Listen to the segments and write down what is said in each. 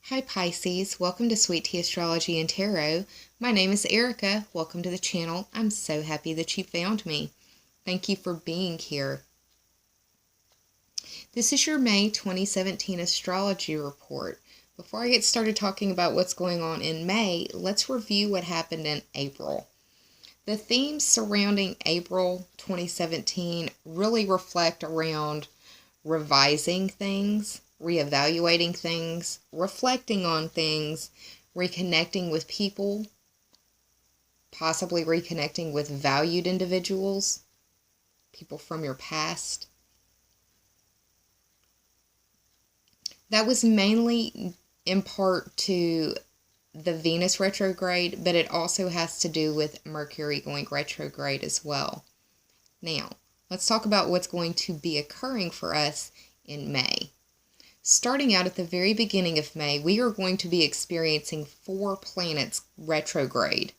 Hi Pisces, welcome to Sweet Tea Astrology and Tarot. My name is Erica. Welcome to the channel. I'm so happy that you found me. Thank you for being here. This is your May 2017 astrology report. Before I get started talking about what's going on in May, let's review what happened in April. The themes surrounding April 2017 really reflect around revising things, reevaluating things, reflecting on things, reconnecting with people, possibly reconnecting with valued individuals, people from your past. That was mainly in part to the Venus retrograde, but it also has to do with Mercury going retrograde as well. Now, let's talk about what's going to be occurring for us in May. Starting out at the very beginning of May, we are going to be experiencing 4 planets retrograde.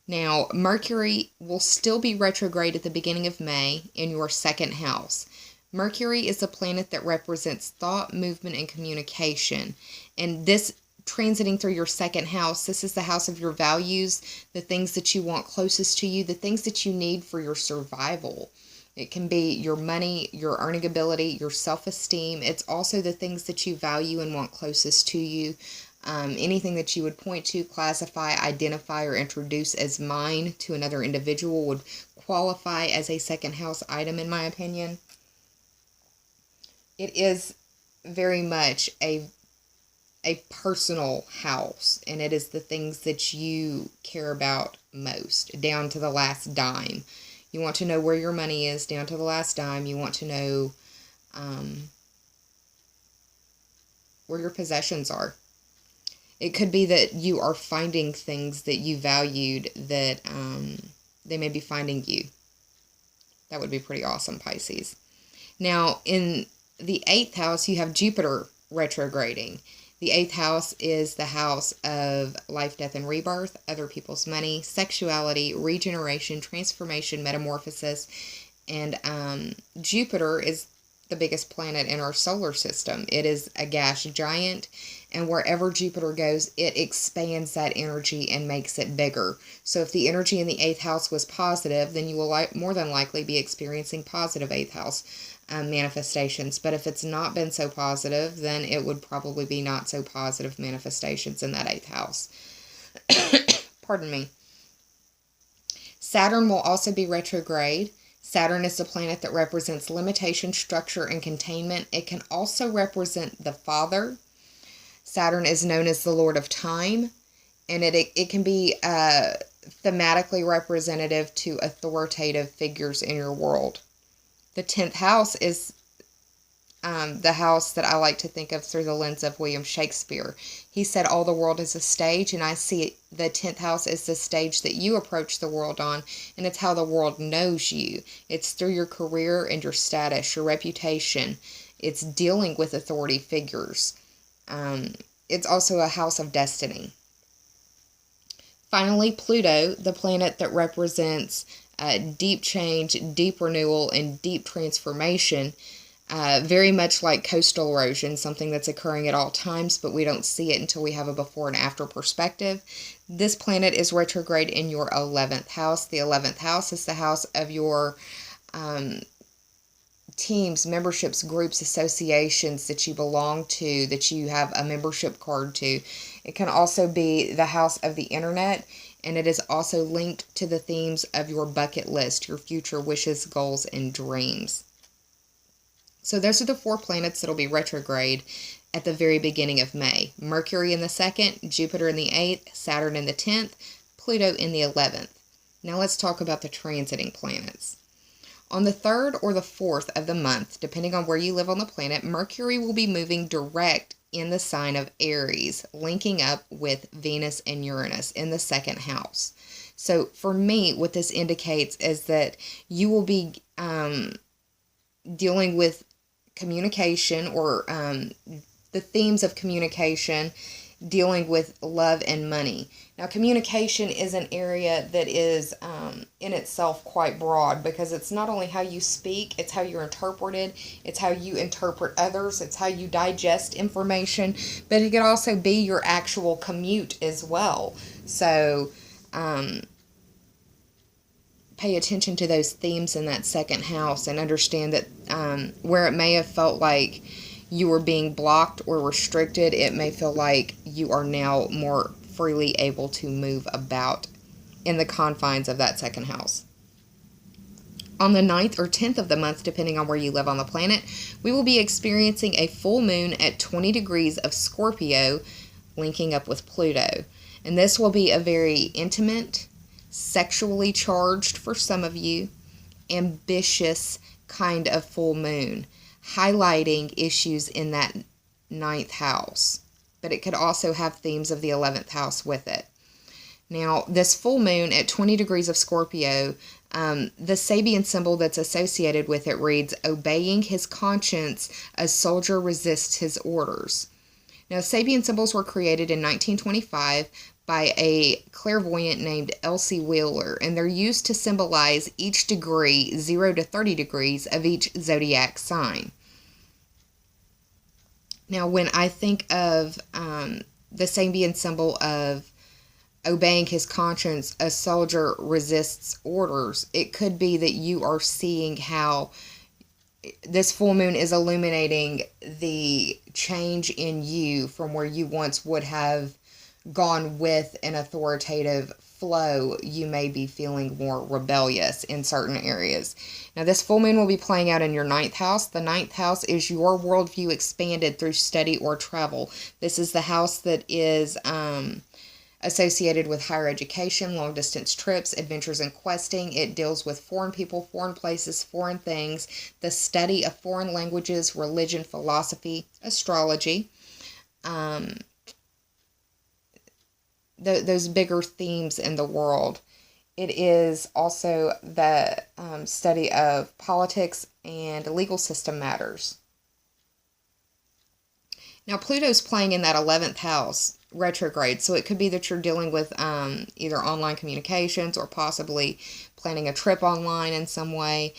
Now, Mercury will still be retrograde at the beginning of May in your second house. Mercury is a planet that represents thought, movement, and communication. And this transiting through your second house, this is the house of your values, the things that you want closest to you, the things that you need for your survival. It can be your money, your earning ability, your self-esteem. It's also the things that you value and want closest to you. Anything that you would point to, classify, identify, or introduce as mine to another individual would qualify as a second house item, in my opinion. It is very much a personal house, and it is the things that you care about most, down to the last dime. You want to know where your money is down to the last dime. You want to know where your possessions are. It could be that you are finding things that you valued that they may be finding you. That would be pretty awesome, Pisces. Now, in the 8th house, you have Jupiter retrograding. The 8th house is the house of life, death, and rebirth, other people's money, sexuality, regeneration, transformation, metamorphosis, and Jupiter is the biggest planet in our solar system. It is a gas giant, and wherever Jupiter goes, it expands that energy and makes it bigger. So if the energy in the 8th house was positive, then you will more than likely be experiencing positive 8th house manifestations. But if it's not been so positive, then it would probably be not so positive manifestations in that 8th house. Pardon me. Saturn will also be retrograde. Saturn is the planet that represents limitation, structure, and containment. It can also represent the father. Saturn is known as the Lord of Time, and it can be thematically representative to authoritative figures in your world. The 10th house is the house that I like to think of through the lens of William Shakespeare. He said, all the world is a stage, and I see the 10th house as the stage that you approach the world on, and it's how the world knows you. It's through your career and your status, your reputation. It's dealing with authority figures. It's also a house of destiny. Finally, Pluto, the planet that represents deep change, deep renewal, and deep transformation, very much like coastal erosion, something that's occurring at all times, but we don't see it until we have a before and after perspective. This planet is retrograde in your 11th house. The 11th house is the house of your teams, memberships, groups, associations that you belong to, that you have a membership card to. It can also be the house of the internet, and it is also linked to the themes of your bucket list, your future wishes, goals, and dreams. So those are the 4 planets that will be retrograde at the very beginning of May. Mercury in the 2nd, Jupiter in the 8th, Saturn in the 10th, Pluto in the 11th. Now let's talk about the transiting planets. On the 3rd or the 4th of the month, depending on where you live on the planet, Mercury will be moving direct in the sign of Aries, linking up with Venus and Uranus in the 2nd house. So for me, what this indicates is that you will be dealing with communication or the themes of communication dealing with love and money. Now, communication is an area that is in itself quite broad, because it's not only how you speak, it's how you're interpreted, it's how you interpret others, it's how you digest information, but it could also be your actual commute as well. So, pay attention to those themes in that second house, and understand that where it may have felt like you were being blocked or restricted, it may feel like you are now more freely able to move about in the confines of that second house. On the 9th or 10th of the month, depending on where you live on the planet, we will be experiencing a full moon at 20 degrees of Scorpio, linking up with Pluto. And this will be a very intimate, sexually charged for some of you, ambitious kind of full moon, highlighting issues in that 9th house. But it could also have themes of the 11th house with it. Now, this full moon at 20 degrees of Scorpio, the Sabian symbol that's associated with it reads, "Obeying his conscience, a soldier resists his orders." Now, Sabian symbols were created in 1925 by a clairvoyant named Elsie Wheeler, and they're used to symbolize each degree, 0 to 30 degrees, of each zodiac sign. Now, when I think of the Sabian symbol of obeying his conscience, a soldier resists orders, it could be that you are seeing how this full moon is illuminating the change in you from where you once would have gone with an authoritative flow. You may be feeling more rebellious in certain areas. Now, this full moon will be playing out in your 9th house. The 9th house is your worldview expanded through study or travel. This is the house that is associated with higher education, long-distance trips, adventures and questing. It deals with foreign people, foreign places, foreign things, the study of foreign languages, religion, philosophy, astrology. Those bigger themes in the world. It is also the study of politics and legal system matters. Now, Pluto's playing in that 11th house, retrograde, so it could be that you're dealing with either online communications or possibly planning a trip online in some way,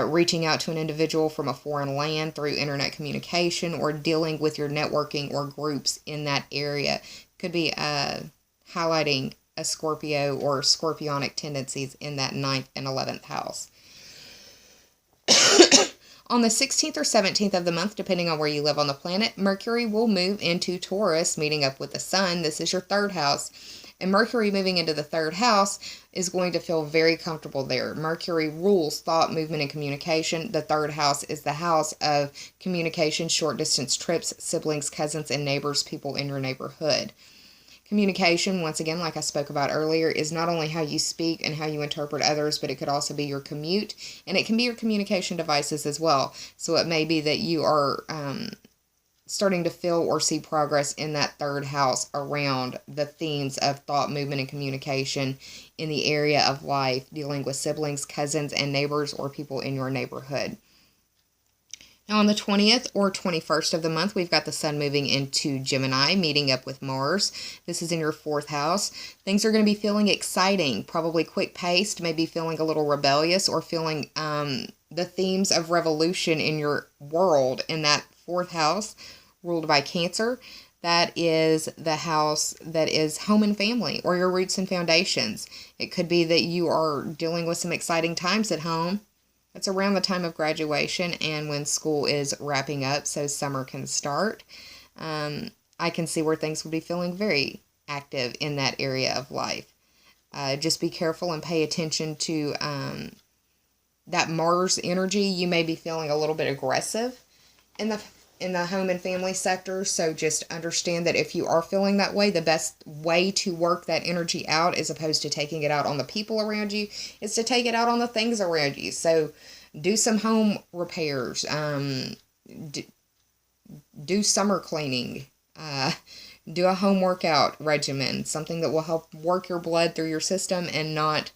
reaching out to an individual from a foreign land through internet communication, or dealing with your networking or groups in that area. Could be highlighting a Scorpio or scorpionic tendencies in that 9th and 11th house. On the 16th or 17th of the month, depending on where you live on the planet, Mercury will move into Taurus, meeting up with the Sun. This is your 3rd house. And Mercury moving into the 3rd house is going to feel very comfortable there. Mercury rules thought, movement, and communication. The 3rd house is the house of communication, short-distance trips, siblings, cousins, and neighbors, people in your neighborhood. Communication, once again, like I spoke about earlier, is not only how you speak and how you interpret others, but it could also be your commute, and it can be your communication devices as well. So it may be that you are starting to feel or see progress in that 3rd house around the themes of thought, movement, and communication in the area of life, dealing with siblings, cousins, and neighbors, or people in your neighborhood. Now, on the 20th or 21st of the month, we've got the Sun moving into Gemini, meeting up with Mars. This is in your 4th house. Things are going to be feeling exciting, probably quick-paced, maybe feeling a little rebellious, or feeling the themes of revolution in your world in that 4th house, ruled by Cancer. That is the house that is home and family, or your roots and foundations. It could be that you are dealing with some exciting times at home. It's around the time of graduation and when school is wrapping up, so summer can start. I can see where things will be feeling very active in that area of life. Just be careful and pay attention to that Mars energy. You may be feeling a little bit aggressive in the home and family sector, so just understand that if you are feeling that way, the best way to work that energy out, as opposed to taking it out on the people around you, is to take it out on the things around you. So do some home repairs, do summer cleaning, do a home workout regimen, something that will help work your blood through your system and not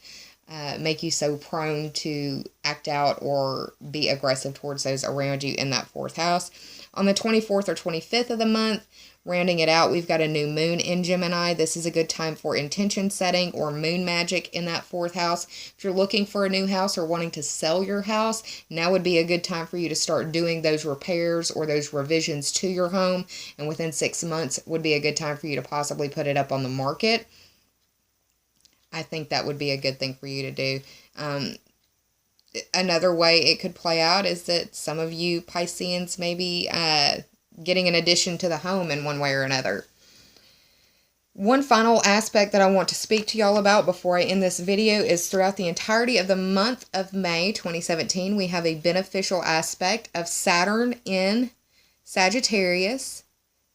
make you so prone to act out or be aggressive towards those around you in that 4th house. On the 24th or 25th of the month, Rounding it out, we've got a new moon in Gemini. This is a good time for intention setting or moon magic in that 4th house. If you're looking for a new house or wanting to sell your house, now would be a good time for you to start doing those repairs or those revisions to your home. And within 6 months would be a good time for you to possibly put it up on the market. I think that would be a good thing for you to do. Another way it could play out is that some of you Pisceans may be getting an addition to the home in one way or another. One final aspect that I want to speak to y'all about before I end this video is throughout the entirety of the month of May 2017, we have a beneficial aspect of Saturn in Sagittarius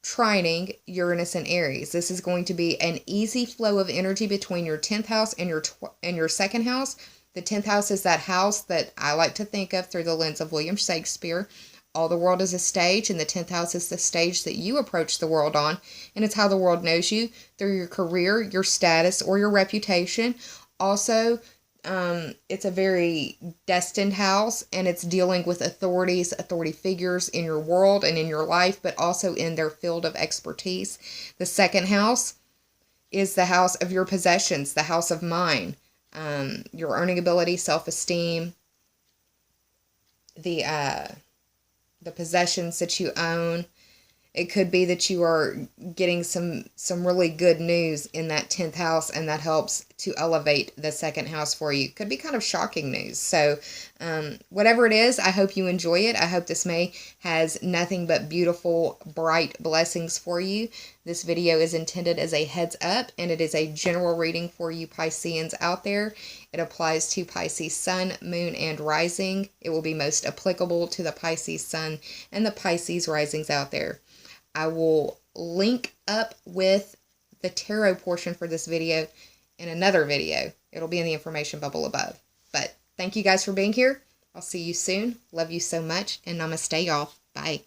trining Uranus and Aries. This is going to be an easy flow of energy between your 10th house and your 2nd house. The 10th house is that house that I like to think of through the lens of William Shakespeare. All the world is a stage, and the 10th house is the stage that you approach the world on, and it's how the world knows you through your career, your status, or your reputation. Also, it's a very destined house, and it's dealing with authorities, authority figures in your world and in your life, but also in their field of expertise. The 2nd house is the house of your possessions, the house of mind, your earning ability, self-esteem, the possessions that you own. It could be that you are getting some really good news in that 10th house, and that helps to elevate the 2nd house for you. Could be kind of shocking news. So whatever it is, I hope you enjoy it. I hope this May has nothing but beautiful, bright blessings for you. This video is intended as a heads up, and it is a general reading for you Pisceans out there. It applies to Pisces Sun, Moon, and Rising. It will be most applicable to the Pisces Sun and the Pisces Risings out there. I will link up with the tarot portion for this video in another video. It'll be in the information bubble above. But thank you guys for being here. I'll see you soon. Love you so much. And namaste, y'all. Bye.